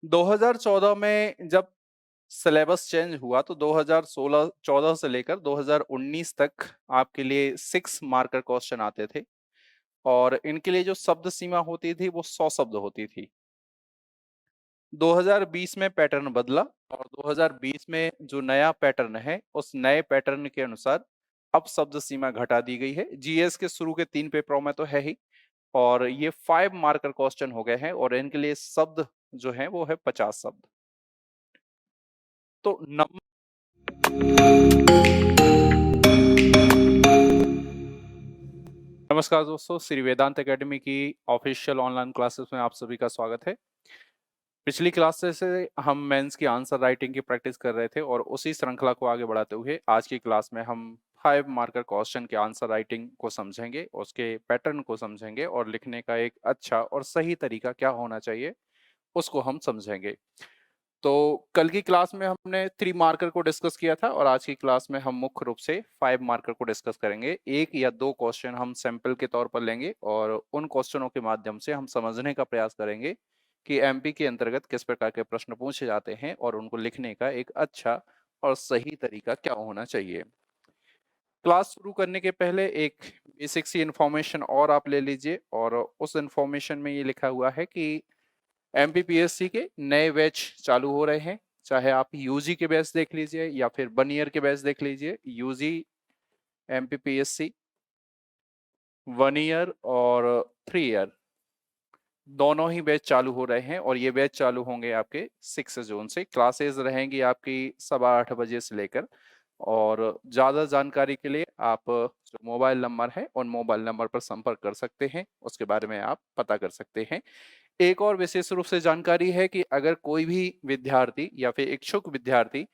2014 में जब syllabus change हुआ तो 2016-14 से लेकर 2019 तक आपके लिए 6 मार्कर क्वेश्चन आते थे और इनके लिए जो शब्द सीमा होती थी वो 100 शब्द होती थी। 2020 में पैटर्न बदला और 2020 में जो नया पैटर्न है उस नए पैटर्न के अनुसार अब शब्द सीमा घटा दी गई है। जीएस के शुरू के 3 पेपरों में तो है ही और ये 5 मार्कर क्वेश्चन हो गए हैं और इनके लिए शब्द जो है वो है 50 शब्द। तो नमस्कार दोस्तों, श्री वेदांत एकेडमी की ऑफिशियल ऑनलाइन क्लासेस में आप सभी का स्वागत है। पिछली क्लासेस से हम मेंस की आंसर राइटिंग की प्रैक्टिस कर रहे थे और उसी श्रृंखला को आगे बढ़ाते हुए आज की क्लास में हम 5 मार्कर क्वेश्चन के आंसर राइटिंग को समझेंगे, उसके पैटर्न को समझेंगे और लिखने का एक अच्छा और सही तरीका क्या होना चाहिए उसको हम समझेंगे। तो कल की क्लास में हमने 3 मार्कर को डिस्कस किया था और आज की क्लास में हम मुख्य रूप से 5 मार्कर को डिस्कस करेंगे। एक या दो क्वेश्चन हम सैंपल के तौर पर लेंगे और उन क्वेश्चनों के माध्यम से हम समझने का प्रयास करेंगे कि एमपी के अंतर्गत किस प्रकार के प्रश्न पूछे जाते हैं और उनको लिखने का एक अच्छा और सही तरीका क्या होना चाहिए। क्लास शुरू करने के पहले एक बेसिक सी इंफॉर्मेशन और आप ले लीजिए और उस इंफॉर्मेशन में ये लिखा हुआ है कि एमपीपीएससी के नए बैच चालू हो रहे हैं। चाहे आप यूजी के बैच देख लीजिए या फिर 1 ईयर के बैच देख लीजिए। यूजी एमपीपीएससी 1 ईयर और 3 ईयर दोनों ही बैच चालू हो रहे हैं और ये बैच चालू होंगे आपके 6 जून से। क्लासेस रहेंगी आपकी 8:15 बजे से लेकर और ज़्यादा जानकारी के लिए आप जो मोबाइल नंबर है उन मोबाइल नंबर पर संपर्क कर सकते हैं, उसके बारे में आप पता कर सकते हैं। एक और विशेष रूप से जानकारी है कि अगर कोई भी विद्यार्थी या फिर इच्छुक विद्यार्थी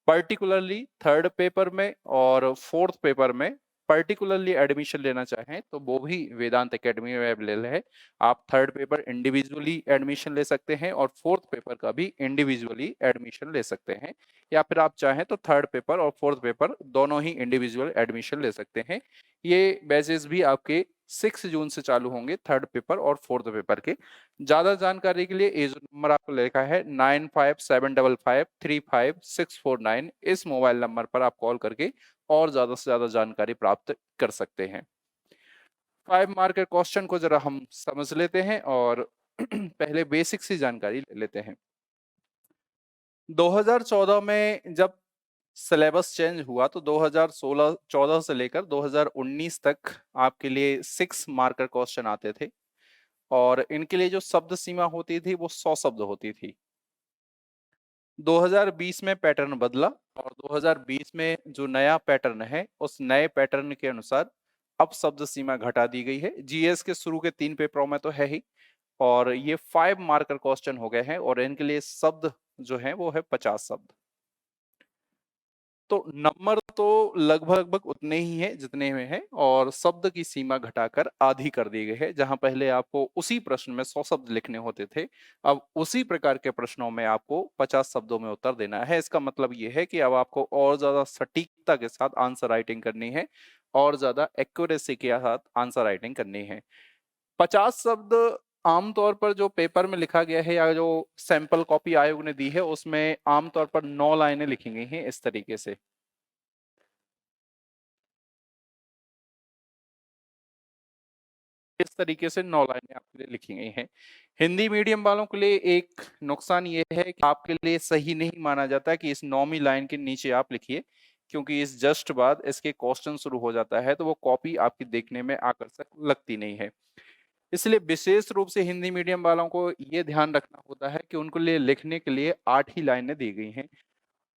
पर्टिकुलरली थर्ड पेपर में और फोर्थ पेपर में पर्टिकुलरली एडमिशन लेना चाहें तो वो भी वेदांत एकेडमी में अवेलेबल है। आप थर्ड पेपर इंडिविजुअली एडमिशन ले सकते हैं और फोर्थ पेपर का भी इंडिविजुअली एडमिशन ले सकते हैं, या फिर आप चाहें तो थर्ड पेपर और फोर्थ पेपर दोनों ही इंडिविजुअल एडमिशन ले सकते हैं। ये बैचेस भी आपके 6 जून से चालू होंगे, थर्ड पेपर और फोर्थ पेपर के। ज्यादा जानकारी के लिए ये जो नंबर आपको लिखा है 9575535649, इस मोबाइल नंबर पर आप कॉल करके और ज्यादा से ज्यादा जानकारी प्राप्त कर सकते हैं। 5 मार्क के क्वेश्चन को जरा हम समझ लेते हैं और पहले बेसिक सी जानकारी ले लेते हैं। 2014 में जब सिलेबस चेंज हुआ तो 2016-14 से लेकर 2019 तक आपके लिए 6 मार्कर क्वेश्चन आते थे और इनके लिए जो शब्द सीमा होती थी वो 100 शब्द होती थी। 2020 में पैटर्न बदला और 2020 में जो नया पैटर्न है उस नए पैटर्न के अनुसार अब शब्द सीमा घटा दी गई है। जीएस के शुरू के 3 पेपरों में तो है ही और ये 5 मार्कर क्वेश्चन हो गए हैं और इनके लिए शब्द जो है वो है 50 शब्द। तो नंबर तो लगभग उतने ही हैं जितने में है और शब्द की सीमा घटाकर आधी कर दी गई है। जहां पहले आपको उसी प्रश्न में 100 शब्द लिखने होते थे, अब उसी प्रकार के प्रश्नों में आपको 50 शब्दों में उत्तर देना है। इसका मतलब ये है कि अब आपको और ज्यादा सटीकता के साथ आंसर राइटिंग करनी है और ज्यादा एक्यूरेसी के साथ आंसर राइटिंग करनी है। 50 शब्द आमतौर पर जो पेपर में लिखा गया है या जो सैंपल कॉपी आयोग ने दी है उसमें आमतौर पर 9 लाइनें लिखी गई हैं इस तरीके से। इस तरीके से 9 लाइनें आपके लिए लिखी गई हैं। हिंदी मीडियम वालों के लिए एक नुकसान ये है कि आपके लिए सही नहीं माना जाता कि इस 9वीं लाइन के नीचे आप लिखिए, क्योंकि इस जस्ट बाद इसके क्वेश्चन शुरू हो जाता है तो वो कॉपी आपकी देखने में आकर्षक लगती नहीं है। इसलिए विशेष रूप से हिंदी मीडियम वालों को ये ध्यान रखना होता है कि उनके लिए लिखने के लिए 8 ही लाइनें दी गई हैं।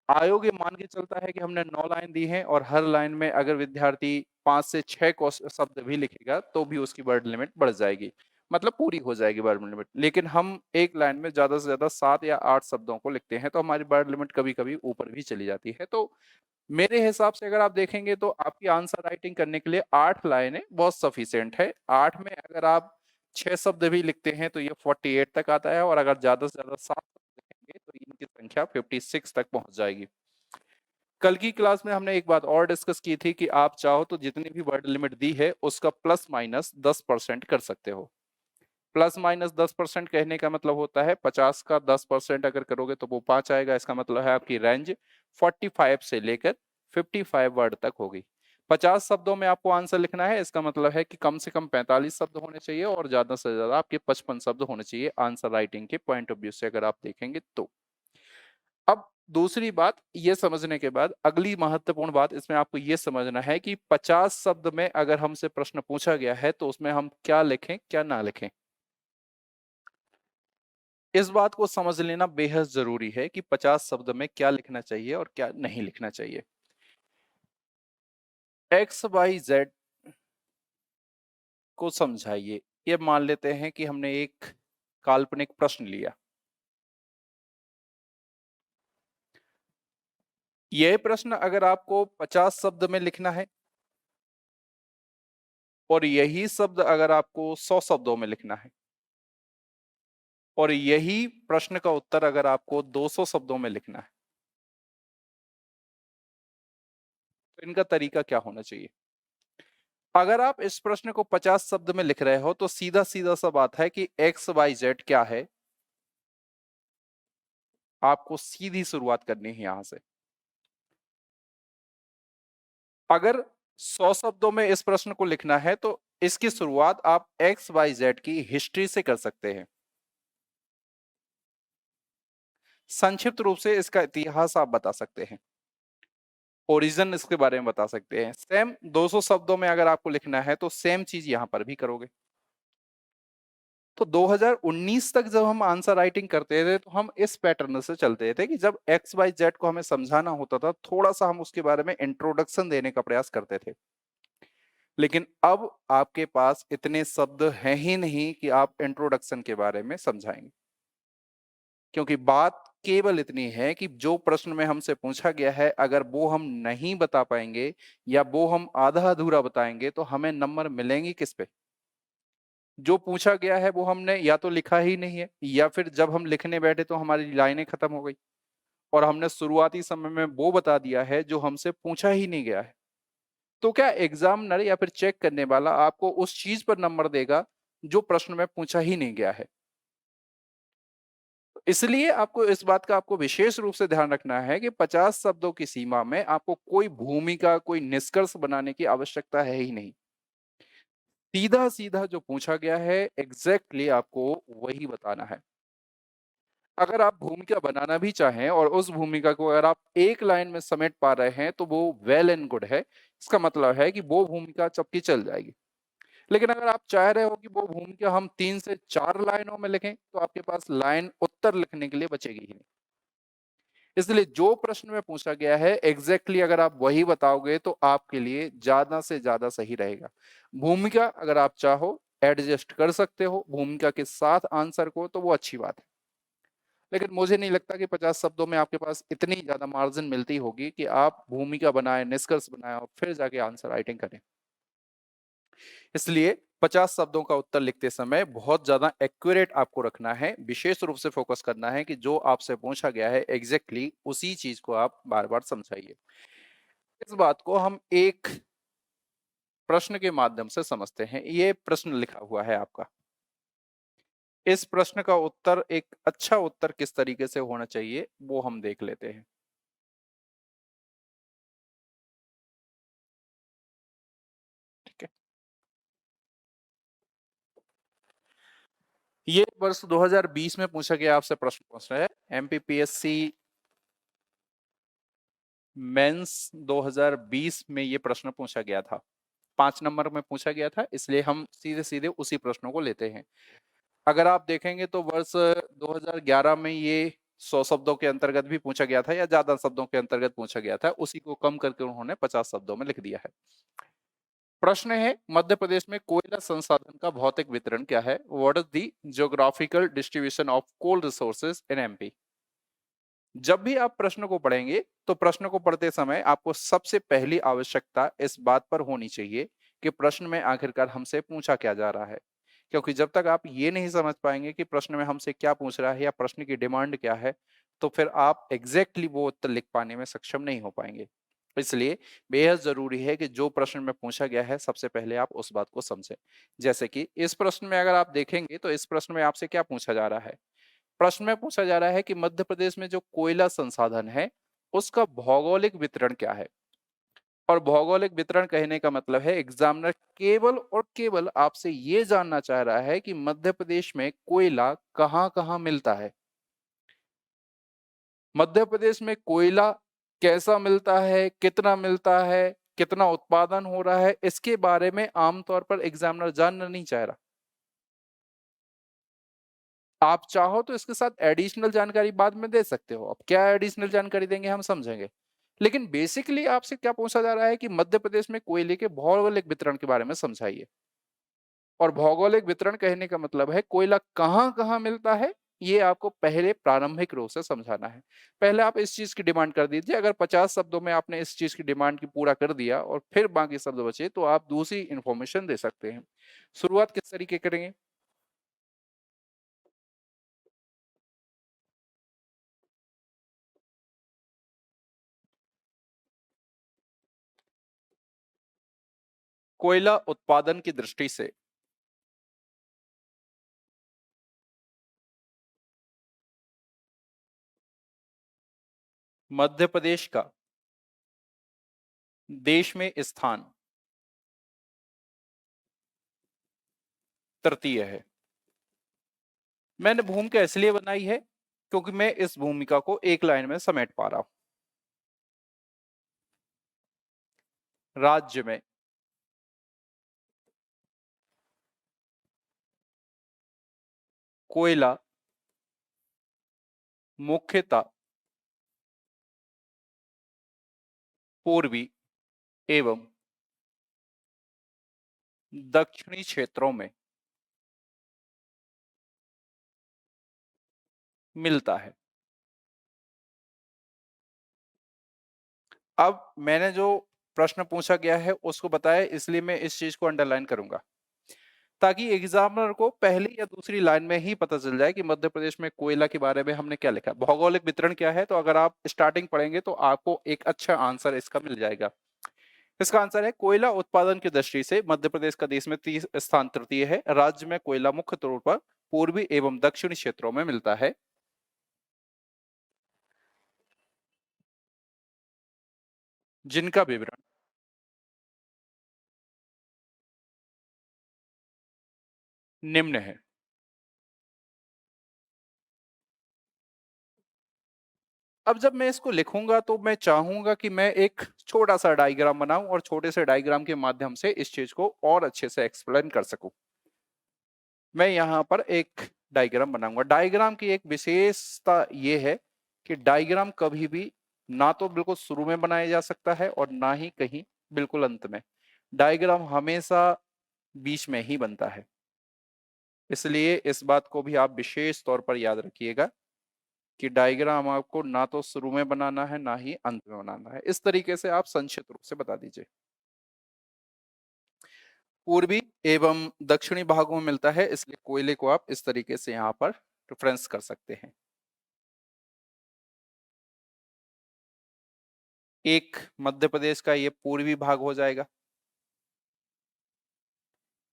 आयोग ये मान के चलता है कि हमने 9 लाइन दी हैं और हर लाइन में अगर विद्यार्थी 5 से 6 शब्द भी लिखेगा तो भी उसकी वर्ड लिमिट बढ़ जाएगी, मतलब पूरी हो जाएगी वर्ड लिमिट। लेकिन हम एक लाइन में ज्यादा से ज्यादा 7 या 8 शब्दों को लिखते हैं तो हमारी वर्ड लिमिट कभी कभी ऊपर भी चली जाती है। तो मेरे हिसाब से अगर आप देखेंगे तो आपकी आंसर राइटिंग करने के लिए 8 लाइनें बहुत सफिशिएंट है। 8 में अगर आप 6 शब्द भी लिखते हैं तो ये 48 तक आता है और अगर ज्यादा से ज्यादा 7 शब्द लिखेंगे तो इनकी संख्या 56 तक पहुंच जाएगी। कल की क्लास में हमने एक बात और डिस्कस की थी कि आप चाहो तो जितनी भी वर्ड लिमिट दी है उसका प्लस माइनस 10% कर सकते हो। ±10% कहने का मतलब होता है 50 का 10% अगर करोगे तो वो 5 आएगा। इसका मतलब है आपकी रेंज 45 से लेकर 55 वर्ड तक होगी। 50 शब्दों में आपको आंसर लिखना है, इसका मतलब है कि कम से कम 45 शब्द होने चाहिए और ज्यादा से ज्यादा आपके 55 शब्द होने चाहिए आंसर राइटिंग के पॉइंट ऑफ व्यू से अगर आप देखेंगे तो। अब दूसरी बात ये समझने के बाद अगली महत्वपूर्ण बात इसमें आपको ये समझना है कि 50 शब्द में अगर हमसे प्रश्न पूछा गया है तो उसमें हम क्या लिखें क्या ना लिखें। इस बात को समझ लेना बेहद जरूरी है कि 50 शब्द में क्या लिखना चाहिए और क्या नहीं लिखना चाहिए। XYZ को समझाइए। ये मान लेते हैं कि हमने एक काल्पनिक प्रश्न लिया। यह प्रश्न अगर आपको 50 शब्द में लिखना है और यही शब्द अगर आपको 100 शब्दों में लिखना है और यही प्रश्न का उत्तर अगर आपको 200 शब्दों में लिखना है तो इनका तरीका क्या होना चाहिए। अगर आप इस प्रश्न को 50 शब्द में लिख रहे हो तो सीधा सीधा सा बात है कि XYZ क्या है, आपको सीधी शुरुआत करनी है यहां से। अगर 100 शब्दों में इस प्रश्न को लिखना है तो इसकी शुरुआत आप XYZ की हिस्ट्री से कर सकते हैं। संक्षिप्त रूप से इसका इतिहास आप बता सकते हैं, ओरिजिन इसके बारे में बता सकते हैं। सेम 200 शब्दों में अगर आपको लिखना है तो सेम चीज यहां पर भी करोगे। तो 2019 तक जब हम आंसर राइटिंग करते थे तो हम इस पैटर्न से चलते थे कि जब XYZ को हमें समझाना होता था थोड़ा सा हम उसके बारे में इंट्रोडक्शन देने का प्रयास करते थे। लेकिन अब आपके पास इतने शब्द हैं ही नहीं कि आप इंट्रोडक्शन के बारे में समझाएंगे, क्योंकि बात केवल इतनी है कि जो प्रश्न में हमसे पूछा गया है अगर वो हम नहीं बता पाएंगे या वो हम आधा अधूरा बताएंगे तो हमें नंबर मिलेंगे किस पे। जो पूछा गया है वो हमने या तो लिखा ही नहीं है या फिर जब हम लिखने बैठे तो हमारी लाइनें खत्म हो गई और हमने शुरुआती समय में वो बता दिया है जो हमसे पूछा ही नहीं गया है। तो क्या एग्जामिनर या फिर चेक करने वाला आपको उस चीज पर नंबर देगा जो प्रश्न में पूछा ही नहीं गया है। इसलिए आपको इस बात का आपको विशेष रूप से ध्यान रखना है कि 50 शब्दों की सीमा में आपको कोई भूमिका कोई निष्कर्ष बनाने की आवश्यकता है ही नहीं। सीधा सीधा जो पूछा गया है एग्जैक्टली आपको वही बताना है। अगर आप भूमिका बनाना भी चाहें और उस भूमिका को अगर आप एक लाइन में समेट पा रहे हैं तो वो वेल एंड गुड है। इसका मतलब है कि वो भूमिका चपकी चल जाएगी। लेकिन अगर आप चाह रहे हो कि वो भूमिका हम 3 से 4 लाइनों में लिखें तो आपके पास लाइन उत्तर लिखने के लिए बचेगी ही नहीं। इसलिए जो प्रश्न में पूछा गया है एग्जैक्टली अगर आप वही बताओगे तो आपके लिए ज्यादा से ज्यादा सही रहेगा। भूमिका अगर आप चाहो एडजस्ट कर सकते हो भूमिका के साथ आंसर को तो वो अच्छी बात है। लेकिन मुझे नहीं लगता कि 50 शब्दों में आपके पास इतनी ज्यादा मार्जिन मिलती होगी कि आप भूमिका बनाए निष्कर्ष बनाए और फिर जाके आंसर राइटिंग करें। इसलिए 50 शब्दों का उत्तर लिखते समय बहुत ज्यादा एक्यूरेट आपको रखना है, विशेष रूप से फोकस करना है कि जो आपसे पूछा गया है एग्जैक्टली उसी चीज को आप बार बार समझाइए। इस बात को हम एक प्रश्न के माध्यम से समझते हैं। ये प्रश्न लिखा हुआ है आपका। इस प्रश्न का उत्तर एक अच्छा उत्तर किस तरीके से होना चाहिए वो हम देख लेते हैं। ठीक है, ये वर्ष 2020 में पूछा गया आपसे प्रश्न पूछ रहा है। MPPSC मेंस 2020 में ये प्रश्न पूछा गया था, 5 नंबर में पूछा गया था, इसलिए हम सीधे सीधे उसी प्रश्नों को लेते हैं। अगर आप देखेंगे तो वर्ष 2011 में ये 100 शब्दों के अंतर्गत भी पूछा गया था या ज्यादा शब्दों के अंतर्गत पूछा गया था, उसी को कम करके उन्होंने 50 शब्दों में लिख दिया है। प्रश्न है मध्य प्रदेश में कोयला संसाधन का भौतिक वितरण क्या है, what is the geographical distribution of coal resources in MP। जब भी आप प्रश्न को पढ़ेंगे तो प्रश्न को पढ़ते समय आपको सबसे पहली आवश्यकता इस बात पर होनी चाहिए कि प्रश्न में आखिरकार हमसे पूछा क्या जा रहा है। क्योंकि जब तक आप ये नहीं समझ पाएंगे कि प्रश्न में हमसे क्या पूछ रहा है या प्रश्न की डिमांड क्या है तो फिर आप एग्जैक्टली वो उत्तर लिख पाने में सक्षम नहीं हो पाएंगे। इसलिए बेहद जरूरी है कि जो प्रश्न में पूछा गया है सबसे पहले आप उस बात को समझें। जैसे कि इस प्रश्न में अगर आप देखेंगे तो इस प्रश्न में आपसे क्या पूछा जा रहा है? प्रश्न में पूछा जा रहा है कि मध्य प्रदेश में जो कोयला संसाधन है उसका भौगोलिक वितरण क्या है। और भौगोलिक वितरण कहने का मतलब है एग्जामिनर केवल और केवल आपसे यह जानना चाह रहा है कि मध्य प्रदेश में कोयला कहां कहां मिलता है। मध्य प्रदेश में कोयला कैसा मिलता है, कितना मिलता है, कितना उत्पादन हो रहा है, इसके बारे में आमतौर पर एग्जामिनर जानना नहीं चाह रहा। आप चाहो तो इसके साथ एडिशनल जानकारी बाद में दे सकते हो। अब क्या एडिशनल जानकारी देंगे हम समझेंगे, लेकिन बेसिकली आपसे क्या पूछा जा रहा है कि मध्य प्रदेश में कोयले के भौगोलिक वितरण के बारे में समझाइए। और भौगोलिक वितरण कहने का मतलब है कोयला कहां कहां मिलता है, ये आपको पहले प्रारंभिक रूप से समझाना है। पहले आप इस चीज की डिमांड कर दीजिए। अगर 50 शब्दों में आपने इस चीज की डिमांड की पूरा कर दिया और फिर बाकी शब्द बचे तो आप दूसरी इंफॉर्मेशन दे सकते हैं। शुरुआत किस तरीके करेंगे? कोयला उत्पादन की दृष्टि से मध्य प्रदेश का देश में स्थान तृतीय है। मैंने भूमिका इसलिए बनाई है क्योंकि मैं इस भूमिका को एक लाइन में समेट पा रहा हूं। राज्य में कोयला मुख्यतः पूर्वी एवं दक्षिणी क्षेत्रों में मिलता है। अब मैंने जो प्रश्न पूछा गया है उसको बताया, इसलिए मैं इस चीज को अंडरलाइन करूंगा ताकि एग्जामिनर को पहली या दूसरी लाइन में ही पता चल जाए कि मध्य प्रदेश में कोयला के बारे में हमने क्या लिखा। भौगोलिक वितरण क्या है, तो अगर आप स्टार्टिंग पढ़ेंगे तो आपको एक अच्छा आंसर इसका मिल जाएगा। इसका आंसर है कोयला उत्पादन की दृष्टि से मध्य प्रदेश का देश में स्थान तृतीय है। राज्य में कोयला मुख्य तौर पर पूर्वी एवं दक्षिणी क्षेत्रों में मिलता है। जिनका विवरण निम्न है। अब जब मैं इसको लिखूंगा तो मैं चाहूंगा कि मैं एक छोटा सा डायग्राम बनाऊं और छोटे से डायग्राम के माध्यम से इस चीज को और अच्छे से एक्सप्लेन कर सकूं। मैं यहाँ पर एक डायग्राम बनाऊंगा। डायग्राम की एक विशेषता ये है कि डायग्राम कभी भी ना तो बिल्कुल शुरू में बनाया जा सकता है और ना ही कहीं बिल्कुल अंत में। डायग्राम हमेशा बीच में ही बनता है। इसलिए इस बात को भी आप विशेष तौर पर याद रखिएगा कि डायग्राम आपको ना तो शुरू में बनाना है ना ही अंत में बनाना है। इस तरीके से आप संक्षिप्त रूप से बता दीजिए। पूर्वी एवं दक्षिणी भागों में मिलता है, इसलिए कोयले को आप इस तरीके से यहाँ पर रेफरेंस कर सकते हैं। एक मध्य प्रदेश का ये पूर्वी भाग हो जाएगा,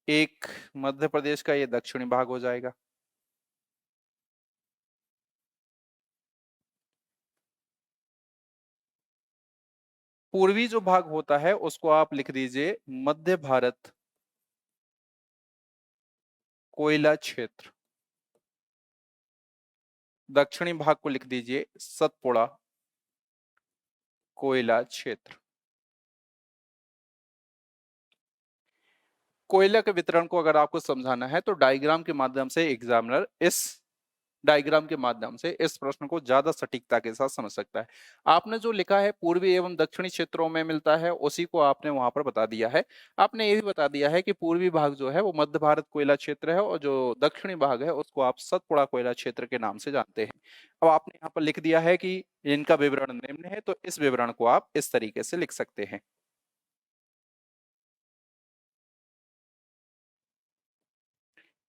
एक मध्य प्रदेश का ये दक्षिणी भाग हो जाएगा। पूर्वी जो भाग होता है उसको आप लिख दीजिए मध्य भारत कोयला क्षेत्र। दक्षिणी भाग को लिख दीजिए सतपुड़ा कोयला क्षेत्र। कोयला के वितरण को अगर आपको समझाना है तो डायग्राम के माध्यम से एग्जामिनर इस डायग्राम के माध्यम से इस प्रश्न को ज्यादा सटीकता के साथ समझ सकता है। आपने जो लिखा है पूर्वी एवं दक्षिणी क्षेत्रों में मिलता है उसी को आपने वहां पर बता दिया है। आपने ये भी बता दिया है कि पूर्वी भाग जो है वो मध्य भारत कोयला क्षेत्र है और जो दक्षिणी भाग है उसको आप सतपुड़ा कोयला क्षेत्र के नाम से जानते हैं। अब आपने यहाँ पर लिख दिया है कि इनका विवरण निम्न है, तो इस विवरण को आप इस तरीके से लिख सकते हैं।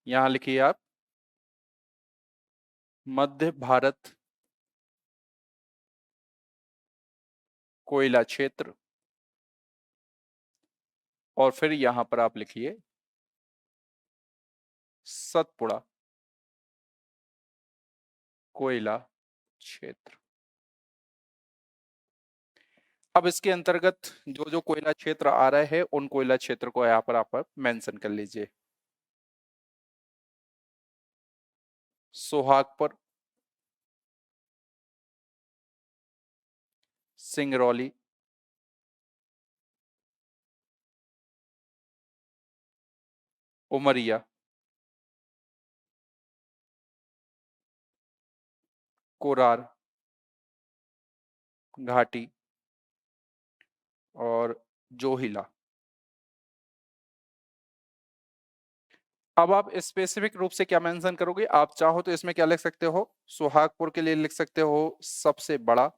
यहाँ लिखिए आप मध्य भारत कोयला क्षेत्र और फिर यहां पर आप लिखिए सतपुड़ा कोयला क्षेत्र। अब इसके अंतर्गत जो जो कोयला क्षेत्र आ रहे हैं उन कोयला क्षेत्र को यहाँ पर आप मेंशन कर लीजिए। सुहागपुर, सिंगरौली, उमरिया, कोरार घाटी और जोहिला। अब आप स्पेसिफिक रूप से क्या मेंशन करोगे? आप चाहो तो इसमें क्या लिख सकते हो, सुहागपुर के लिए लिख सकते हो सबसे बड़ा,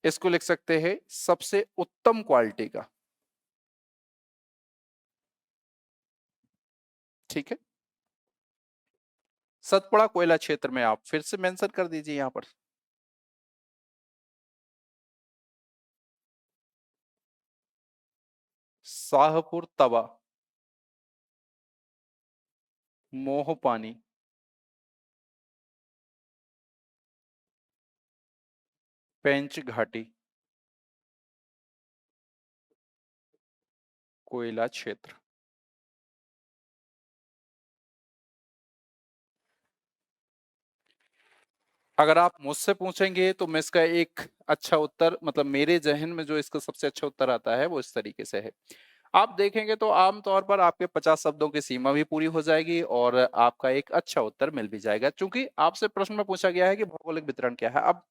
इसको लिख सकते हैं सबसे उत्तम क्वालिटी का। ठीक है, सतपुड़ा कोयला क्षेत्र में आप फिर से मेंशन कर दीजिए यहां पर। शाहपुर तवा, मोहपानी, पेंच घाटी कोयला क्षेत्र। अगर आप मुझसे पूछेंगे तो मैं इसका एक अच्छा उत्तर, मतलब मेरे जहन में जो इसका सबसे अच्छा उत्तर आता है वो इस तरीके से है। आप देखेंगे तो आमतौर पर आपके 50 शब्दों की सीमा भी पूरी हो जाएगी और आपका एक अच्छा उत्तर मिल भी जाएगा, क्योंकि आपसे प्रश्न में पूछा गया है कि भौगोलिक वितरण क्या है। अब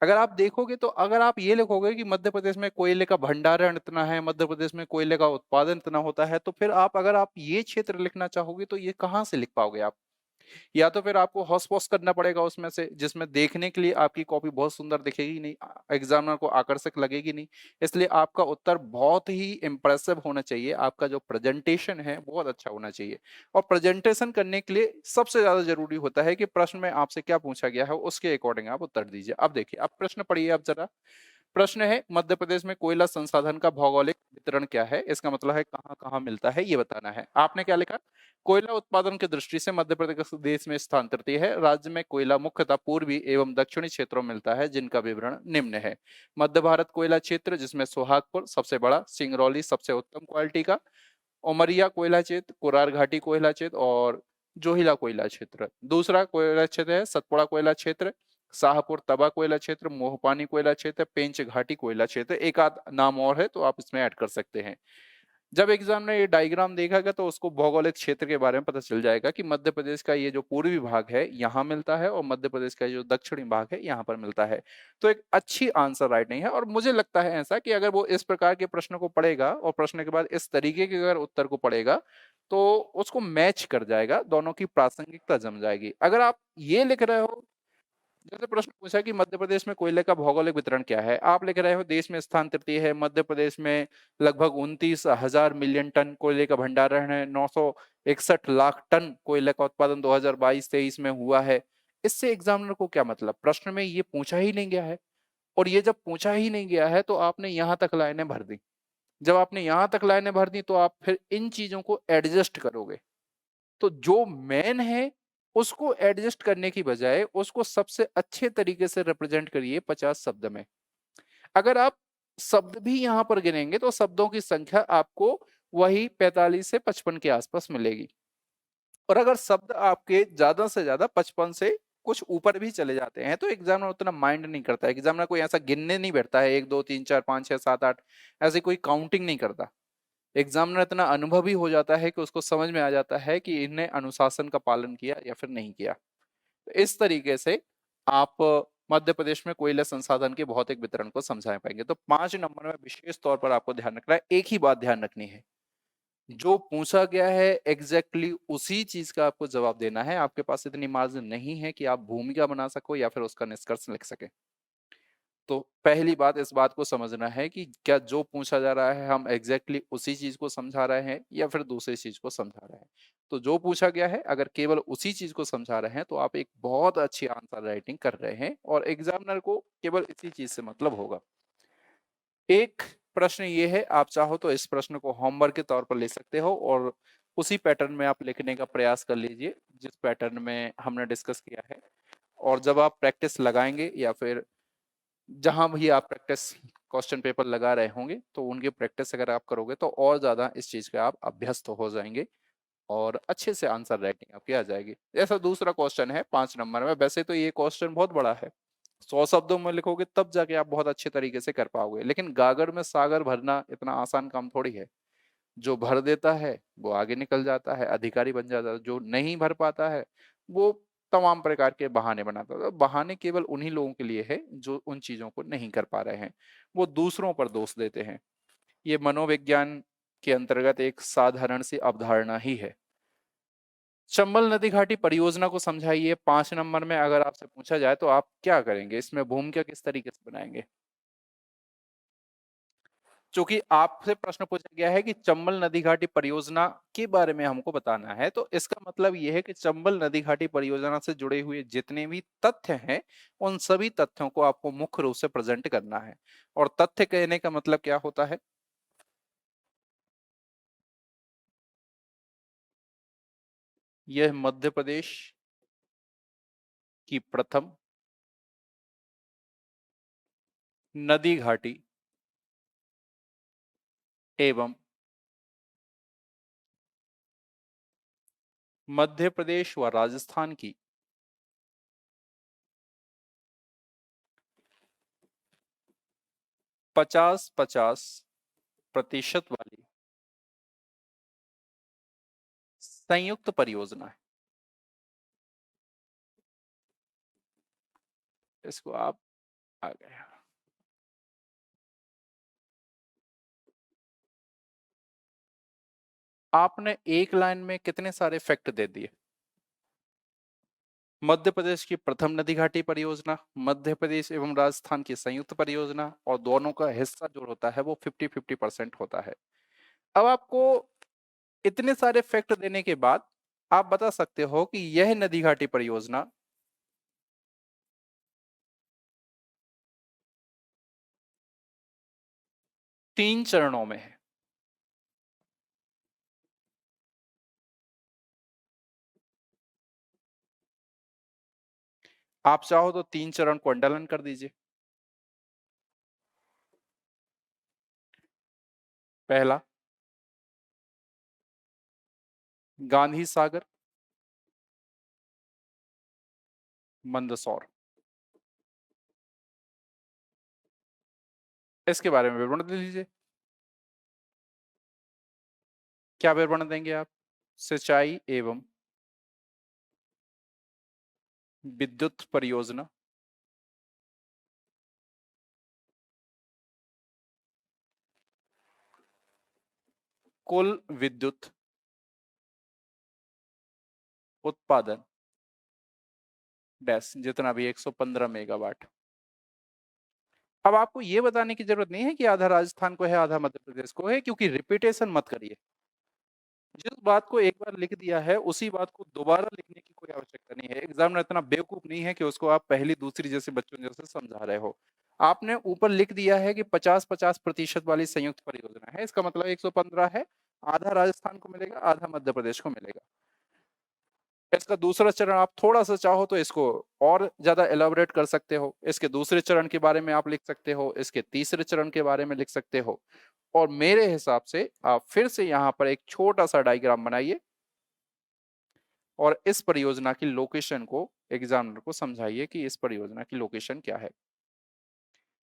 अगर आप देखोगे तो अगर आप ये लिखोगे कि मध्य प्रदेश में कोयले का भंडारण इतना है, मध्य प्रदेश में कोयले का उत्पादन इतना होता है, तो फिर आप अगर आप ये क्षेत्र लिखना चाहोगे तो ये कहाँ से लिख पाओगे आप? या तो फिर आपको हौस पौस करना पड़ेगा उसमें से, जिसमें देखने के लिए आपकी कॉपी बहुत सुंदर दिखेगी नहीं, एग्जामिनर को आकर्षक लगेगी नहीं। इसलिए आपका उत्तर बहुत ही इंप्रेसिव होना चाहिए, आपका जो प्रेजेंटेशन है बहुत अच्छा होना चाहिए। और प्रेजेंटेशन करने के लिए सबसे ज्यादा जरूरी होता है कि प्रश्न में आपसे क्या पूछा गया है उसके अकॉर्डिंग आप उत्तर दीजिए। अब देखिए, अब प्रश्न पढ़िए आप जरा। प्रश्न है, मध्य प्रदेश में कोयला संसाधन का भौगोलिक वितरण क्या है? इसका मतलब है कहाँ कहाँ मिलता है ये बताना है। आपने क्या लिखा? कोयला उत्पादन की दृष्टि से मध्य प्रदेश देश में स्थान तृतीय है। राज्य में कोयला मुख्यतः पूर्वी एवं दक्षिणी क्षेत्रों में मिलता है, जिनका विवरण निम्न है। मध्य भारत कोयला क्षेत्र, जिसमें सोहागपुर सबसे बड़ा, सिंगरौली सबसे उत्तम क्वालिटी का, उमरिया कोयला क्षेत्र, कोरार घाटी कोयला क्षेत्र और जोहिला कोयला क्षेत्र। दूसरा कोयला क्षेत्र है सतपुड़ा कोयला क्षेत्र, शाहपुर तबा कोयला क्षेत्र, मोहपानी कोयला क्षेत्र, पेंच घाटी कोयला क्षेत्र। एक आध नाम और है तो आप इसमें ऐड कर सकते हैं। जब एग्जाम में ये डायग्राम देखेगा तो उसको भौगोलिक क्षेत्र के बारे में पता चल जाएगा कि मध्य प्रदेश का ये जो पूर्वी भाग है यहाँ मिलता है और मध्य प्रदेश का जो दक्षिणी भाग है यहाँ पर मिलता है। तो एक अच्छी आंसर राइटिंग है और मुझे लगता है ऐसा कि अगर वो इस प्रकार के प्रश्न को पढ़ेगा और प्रश्न के बाद इस तरीके के अगर उत्तर को पढ़ेगा तो उसको मैच कर जाएगा, दोनों की प्रासंगिकता जम जाएगी। अगर आप ये लिख रहे हो, जैसे प्रश्न पूछा कि मध्य प्रदेश में कोयले का भौगोलिक वितरण क्या है, आप लिख रहे हो देश में स्थान तृतीय है, मध्य प्रदेश में लगभग 29,000 मिलियन टन कोयले का भंडारण है, 961 लाख टन कोयले का उत्पादन 2022-23 में हुआ है। इससे एग्जामिनर को क्या मतलब? प्रश्न में ये पूछा ही नहीं गया है, और ये जब पूछा ही नहीं गया है तो आपने यहां तक लाइनें भर दी। जब आपने यहां तक लाइनें भर दी तो आप फिर इन चीजों को एडजस्ट करोगे। तो जो मेन है उसको एडजस्ट करने की बजाय उसको सबसे अच्छे तरीके से रिप्रेजेंट करिए 50 शब्द में। अगर आप शब्द भी यहां पर गिनेंगे तो शब्दों की संख्या आपको वही 45 से 55 के आसपास मिलेगी। और अगर शब्द आपके ज्यादा से ज्यादा 55 से कुछ ऊपर भी चले जाते हैं तो एग्जामिनर उतना माइंड नहीं करता है। एग्जामिनर कोई ऐसा गिनने नहीं बैठता है 1 2 3 4 5 6 7 8, ऐसी कोई काउंटिंग नहीं करता। एग्जामिनर इतना अनुभवी हो जाता है कि उसको समझ में आ जाता है कि इन्हें अनुशासन का पालन किया या फिर नहीं किया। तो इस तरीके से आप मध्य प्रदेश में कोयला संसाधन के भौतिक वितरण को समझा पाएंगे। तो 5 नंबर में विशेष तौर पर आपको ध्यान रखना है, एक ही बात ध्यान रखनी है, जो पूछा गया है एग्जैक्टली उसी चीज का आपको जवाब देना है। आपके पास इतनी मार्जिन नहीं है कि आप भूमिका बना सको या फिर उसका निष्कर्ष लिख सके। तो पहली बात इस बात को समझना है कि क्या जो पूछा जा रहा है हम एग्जैक्टली उसी चीज को समझा रहे हैं या फिर दूसरी चीज को समझा रहे हैं। तो जो पूछा गया है अगर केवल उसी चीज को समझा रहे हैं तो आप एक बहुत अच्छी आंसर राइटिंग कर रहे हैं और एग्जामिनर को केवल इसी चीज से मतलब होगा। एक प्रश्न ये है, आप चाहो तो इस प्रश्न को होमवर्क के तौर पर ले सकते हो और उसी पैटर्न में आप लिखने का प्रयास कर लीजिए जिस पैटर्न में हमने डिस्कस किया है। और जब आप प्रैक्टिस लगाएंगे या फिर जहां भी आप प्रैक्टिस क्वेश्चन पेपर लगा रहे होंगे तो उनकी प्रैक्टिस अगर आप करोगे तो और ज्यादा इस चीज का आप अभ्यस्त हो जाएंगे और अच्छे से आंसर राइटिंग आपकी आ जाएगी। जैसा दूसरा क्वेश्चन है 5 नंबर में, वैसे तो ये क्वेश्चन बहुत बड़ा है, 100 शब्दों में लिखोगे तब जाके आप बहुत अच्छे तरीके से कर पाओगे, लेकिन गागर में सागर भरना इतना आसान काम थोड़ी है। जो भर देता है वो आगे निकल जाता है, अधिकारी बन जाता है, जो नहीं भर पाता है वो तमाम प्रकार के बहाने बनाता है। तो बहाने केवल उन्हीं लोगों के लिए है जो उन चीजों को नहीं कर पा रहे हैं, वो दूसरों पर दोष देते हैं। ये मनोविज्ञान के अंतर्गत एक साधारण सी अवधारणा ही है। चंबल नदी घाटी परियोजना को समझाइए 5 नंबर में अगर आपसे पूछा जाए तो आप क्या करेंगे, इसमें भूमिका किस तरीके से बनाएंगे? चूंकि आपसे प्रश्न पूछा गया है कि चंबल नदी घाटी परियोजना के बारे में हमको बताना है, तो इसका मतलब यह है कि चंबल नदी घाटी परियोजना से जुड़े हुए जितने भी तथ्य हैं उन सभी तथ्यों को आपको मुख्य रूप से प्रेजेंट करना है। और तथ्य कहने का मतलब क्या होता है? यह मध्य प्रदेश की प्रथम नदी घाटी एवं मध्य प्रदेश व राजस्थान की 50-50% वाली संयुक्त परियोजना है। इसको आप आ गए। आपने एक लाइन में कितने सारे फैक्ट दे दिए? मध्य प्रदेश की प्रथम नदी घाटी परियोजना, मध्य प्रदेश एवं राजस्थान की संयुक्त परियोजना, और दोनों का हिस्सा जो होता है वो 50-50% होता है। अब आपको इतने सारे फैक्ट देने के बाद आप बता सकते हो कि यह नदी घाटी परियोजना 3 चरणों में है। आप चाहो तो 3 चरण को अंडरलाइन कर दीजिए। पहला, गांधी सागर मंदसौर। इसके बारे में विवरण दे दीजिए। क्या विवरण देंगे आप? सिंचाई एवं विद्युत परियोजना, कुल विद्युत उत्पादन डैश जितना भी 115 मेगावाट। अब आपको यह बताने की जरूरत नहीं है कि आधा राजस्थान को है आधा मध्य प्रदेश को है, क्योंकि रिपीटेशन मत करिए। जिस बात को एक बार लिख दिया है उसी बात को दोबारा लिखने की कोई आवश्यकता नहीं है। एग्जामिनर इतना बेवकूफ नहीं है कि उसको आप पहली दूसरी जैसे बच्चों जैसे समझा रहे हो। आपने ऊपर लिख दिया है कि 50-50% वाली संयुक्त परियोजना है, इसका मतलब 115 है। आधा राजस्थान को मिलेगा, आधा मध्य प्रदेश को मिलेगा। इसका दूसरा चरण आप थोड़ा सा चाहो तो इसको और ज्यादा एलाबोरेट कर सकते हो, इसके दूसरे चरण के बारे में आप लिख सकते हो, इसके तीसरे चरण के बारे में लिख सकते हो। और मेरे हिसाब से आप फिर से यहाँ पर एक छोटा सा डायग्राम बनाइए और इस परियोजना की लोकेशन को एग्जामिनर को समझाइए कि इस परियोजना की लोकेशन क्या है।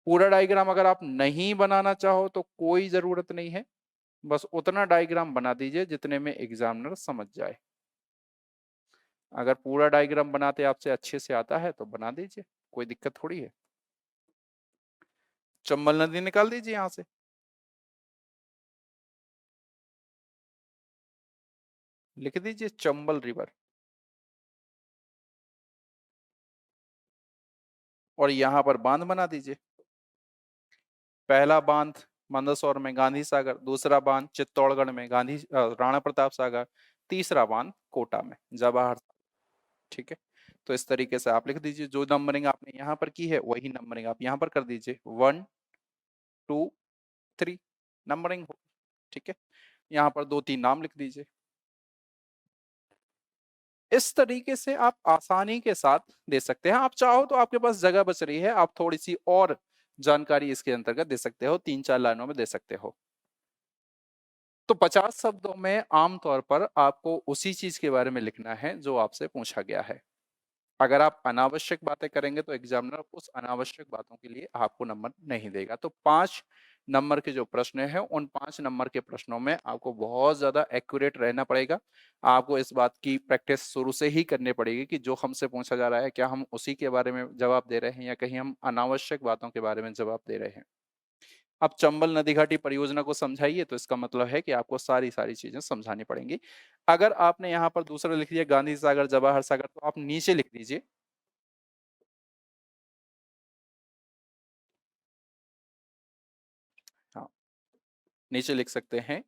पूरा डायग्राम अगर आप नहीं बनाना चाहो तो कोई जरूरत नहीं है, बस उतना डायग्राम बना दीजिए जितने में एग्जामिनर समझ जाए। अगर पूरा डायग्राम बनाते आपसे अच्छे से आता है तो बना दीजिए, कोई दिक्कत थोड़ी है। चंबल नदी निकाल दीजिए यहां से, लिख दीजिए चंबल रिवर, और यहां पर बांध बना दीजिए। पहला बांध मंदसौर में गांधी सागर, दूसरा बांध चित्तौड़गढ़ में राणा प्रताप सागर, तीसरा बांध कोटा में जवाहर। ठीक है, तो इस तरीके से आप लिख दीजिए। जो नंबरिंग आपने यहाँ पर की है वही नंबरिंग आप यहाँ पर कर दीजिए, 1 2 3 नंबरिंग हो, ठीक है। यहाँ पर 2-3 नाम लिख दीजिए। इस तरीके से आप आसानी के साथ दे सकते हैं। आप चाहो तो आपके पास जगह बच रही है, आप थोड़ी-सी और जानकारी इसके अंतर्गत दे सकते हो, 3-4 लाइनों में दे सकते हो। तो 50 शब्दों में आम तौर पर आपको उसी चीज के बारे में लिखना है जो आपसे पूछा गया है। अगर आप अनावश्यक बातें करेंगे तो एग्जामिनर उस अनावश्यक बातों के लिए आपको नंबर नहीं देगा। तो 5 नंबर के जो प्रश्न हैं उन 5 नंबर के प्रश्नों में आपको बहुत ज्यादा एक्यूरेट रहना पड़ेगा। आपको इस बात की प्रैक्टिस शुरू से ही करनी पड़ेगी कि जो हमसे पूछा जा रहा है क्या हम उसी के बारे में जवाब दे रहे हैं या कहीं हम अनावश्यक बातों के बारे में जवाब दे रहे हैं। आप चंबल नदी घाटी परियोजना को समझाइए तो इसका मतलब है कि आपको सारी सारी चीजें समझानी पड़ेंगी। अगर आपने यहाँ पर दूसरा लिख दिया गांधी सागर जवाहर सागर तो आप नीचे लिख दीजिए हाँ नीचे लिख सकते हैं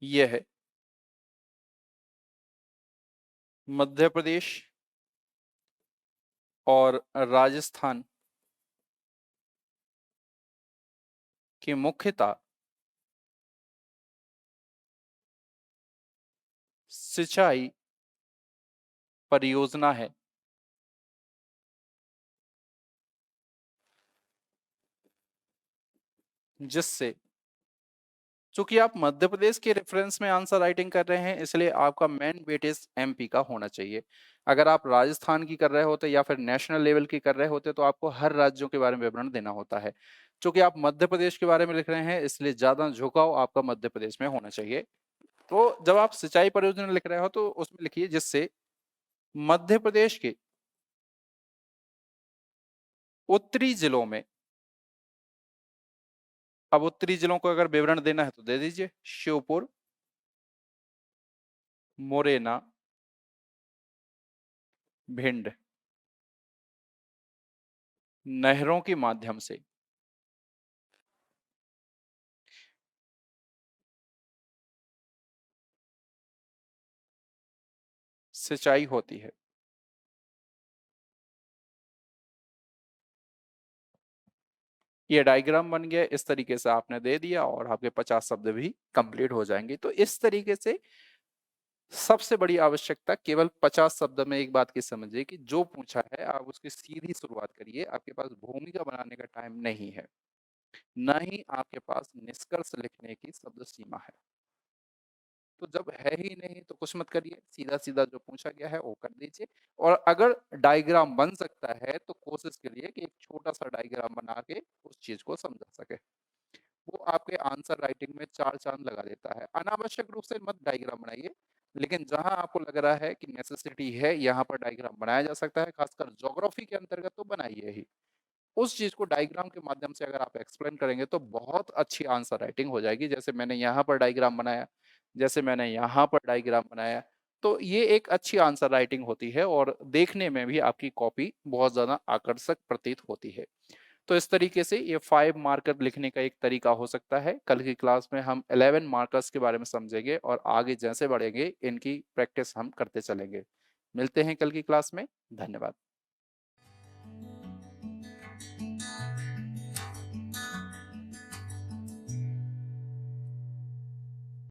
यह है मध्य प्रदेश और राजस्थान की मुख्यतः सिंचाई परियोजना है जिससे चूंकि आप मध्य प्रदेश के रेफरेंस में आंसर राइटिंग कर रहे हैं इसलिए आपका मेन वेटेज एमपी का होना चाहिए। अगर आप राजस्थान की कर रहे होते या फिर नेशनल लेवल की कर रहे होते तो आपको हर राज्यों के बारे में विवरण देना होता है। चूंकि आप मध्य प्रदेश के बारे में लिख रहे हैं इसलिए ज्यादा झुकाव आपका मध्य प्रदेश में होना चाहिए। तो जब आप सिंचाई परियोजना लिख रहे हो तो उसमें लिखिए जिससे मध्य प्रदेश के उत्तरी जिलों में, अब उत्तरी जिलों को अगर विवरण देना है तो दे दीजिए श्योपुर, मुरैना, भिंड नहरों के माध्यम से सिंचाई होती है। ये डायग्राम बन गया, इस तरीके से आपने दे दिया और आपके 50 शब्द भी कंप्लीट हो जाएंगे। तो इस तरीके से सबसे बड़ी आवश्यकता केवल 50 शब्द में एक बात की समझिए कि जो पूछा है आप उसकी सीधी शुरुआत करिए। आपके पास भूमिका बनाने का टाइम नहीं है, ना ही आपके पास निष्कर्ष लिखने की शब्द सीमा है। तो जब है ही नहीं तो कुछ मत करिए, सीधा सीधा जो पूछा गया है वो कर दीजिए। और अगर डायग्राम बन सकता है तो कोशिश करिए कि एक छोटा सा डायग्राम बना के उस चीज को समझा सके। वो आपके आंसर राइटिंग में 4 चांद लगा देता है। अनावश्यक रूप से मत डायग्राम बनाइए, लेकिन जहां आपको लग रहा है कि नेसेसिटी है यहाँ पर डायग्राम बनाया जा सकता है, खासकर ज्योग्राफी के अंतर्गत तो बनाइए ही। उस चीज को डायग्राम के माध्यम से अगर आप एक्सप्लेन करेंगे तो बहुत अच्छी आंसर राइटिंग हो जाएगी। जैसे मैंने यहाँ पर डायग्राम बनाया, जैसे मैंने यहाँ पर डायग्राम बनाया, तो ये एक अच्छी आंसर राइटिंग होती है और देखने में भी आपकी कॉपी बहुत ज्यादा आकर्षक प्रतीत होती है। तो इस तरीके से ये 5 मार्कर लिखने का एक तरीका हो सकता है। कल की क्लास में हम 11 मार्कर्स के बारे में समझेंगे और आगे जैसे बढ़ेंगे इनकी प्रैक्टिस हम करते चलेंगे। मिलते हैं कल की क्लास में। धन्यवाद।